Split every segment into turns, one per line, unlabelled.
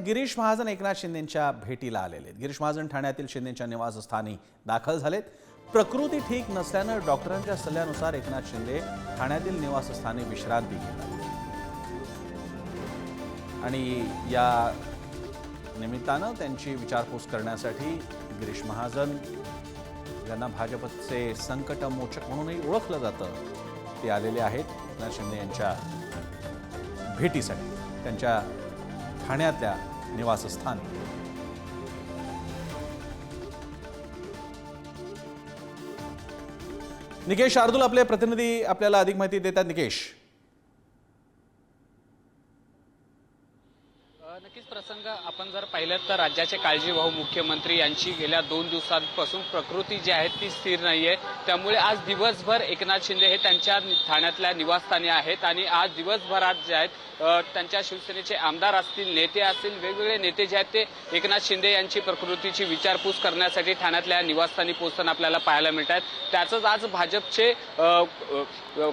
गिरीश महाजन एकनाथ शिंदेंच्या भेटीला आलेले आहेत। गिरीश महाजन ठाण्यातील शिंदेंच्या निवासस्थानी दाखल झालेत। प्रकृती ठीक नसल्याने डॉक्टरांच्या सल्ल्यानुसार एकनाथ शिंदे ठाण्यातील निवासस्थानी विश्रांती घेतात आणि या निमित्तानं त्यांची विचारपूस करण्यासाठी गिरीश महाजन यांना भाजपचे संकटमोचक म्हणूनही ओळखलं जातं ते आलेले आहेत। एकनाथ शिंदे यांच्या भेटीसाठी त्यांच्या ठाण्यातल्या निवासस्थानी। निकेश शार्दूल आपले प्रतिनिधी आपल्याला अधिक माहिती देतात। निकेश,
नक्कीच प्रसंग आपण जर पाहिलं तर राज्याचे काळजीवाहू मुख्यमंत्री यांची गेल्या 2 दिवसांपासून प्रकृती जी आहे ती स्थिर नाहीये। त्यामुळे आज दिवसभर एकनाथ शिंदे हे त्यांच्या ठाण्यातल्या निवासस्थानी आहेत आणि आज दिवसभरात जे आहेत त्यांच्या शिवसेनेचे आमदार असतील, नेते असतील, वेगवेगळे नेते जे आहेत ते एकनाथ शिंदे यांची प्रकृतीची विचारपूस करण्यासाठी ठाण्यातल्या निवासस्थानी पोहोचताना आपल्याला पाहायला मिळतात। त्याचंच आज भाजपचे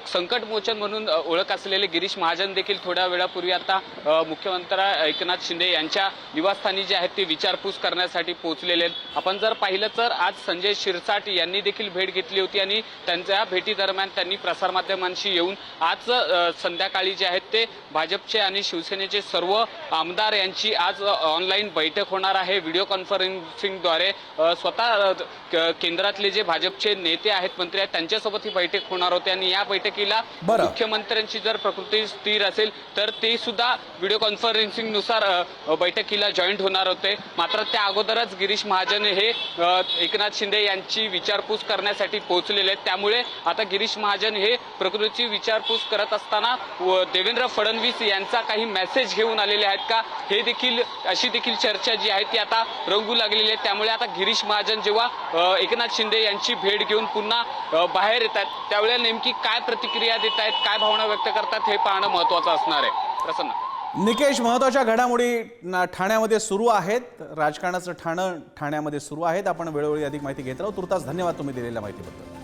संकटमोचन म्हणून ओळख असलेले गिरीश महाजन देखील थोड्या वेळापूर्वी आता मुख्यमंत्री एकनाथ शिंदे यांच्या निवासस्थानी जे आहेत ते विचारपूस करण्यासाठी पोहोचलेले आहेत। आपण जर पाहिलं तर आज संजय शिरसाट यांनी देखील भेट घेतली होती आणि त्यांच्या भेटी दरम्यान त्यांनी प्रसारमाध्यमांशी येऊन आज संध्याकाळी जे आहेत ते भाजपचे आणि शिवसेनेचे सर्व आमदार यांची आज ऑनलाईन बैठक होणार आहे। व्हिडिओ कॉन्फरन्सिंगद्वारे स्वतः केंद्रातले जे भाजपचे नेते आहेत, मंत्री आहेत, त्यांच्यासोबत ही बैठक होणार होती आणि या बैठकीला मुख्यमंत्र्यांची जर प्रकृती स्थिर असेल तर ते सुद्धा व्हिडिओ कॉन्फरन्सिंग नुसार बैठकीला जॉईंट होणार होते। मात्र त्या अगोदरच गिरीश महाजन हे एकनाथ शिंदे यांची विचारपूस करण्यासाठी पोहोचलेले आहेत। त्यामुळे आता गिरीश महाजन हे प्रकृतीची विचारपूस करत असताना देवेंद्र फडणवीस यांचा काही मेसेज घेऊन आलेले आहेत का, हे देखील अशी देखील चर्चा जी आहे ती आता रंगू लागलेली आहे। त्यामुळे आता गिरीश महाजन जेव्हा एकनाथ शिंदे यांची भेट घेऊन पुन्हा बाहेर येतात त्यावेळेला नेमकी काय प्रतिक्रिया देत आहेत, काय भावना व्यक्त करतात हे पाहणं महत्त्वाचं असणार आहे। प्रसन्न
निकेश, महत्त्वाच्या घडामोडी ठाण्यामध्ये सुरू आहेत, राजकारणाचं ठाण्यामध्ये सुरू आहेत। आपण वेळोवेळी अधिक माहिती घेत राहू। तुर्तास धन्यवाद तुम्ही दिलेल्या माहितीबद्दल।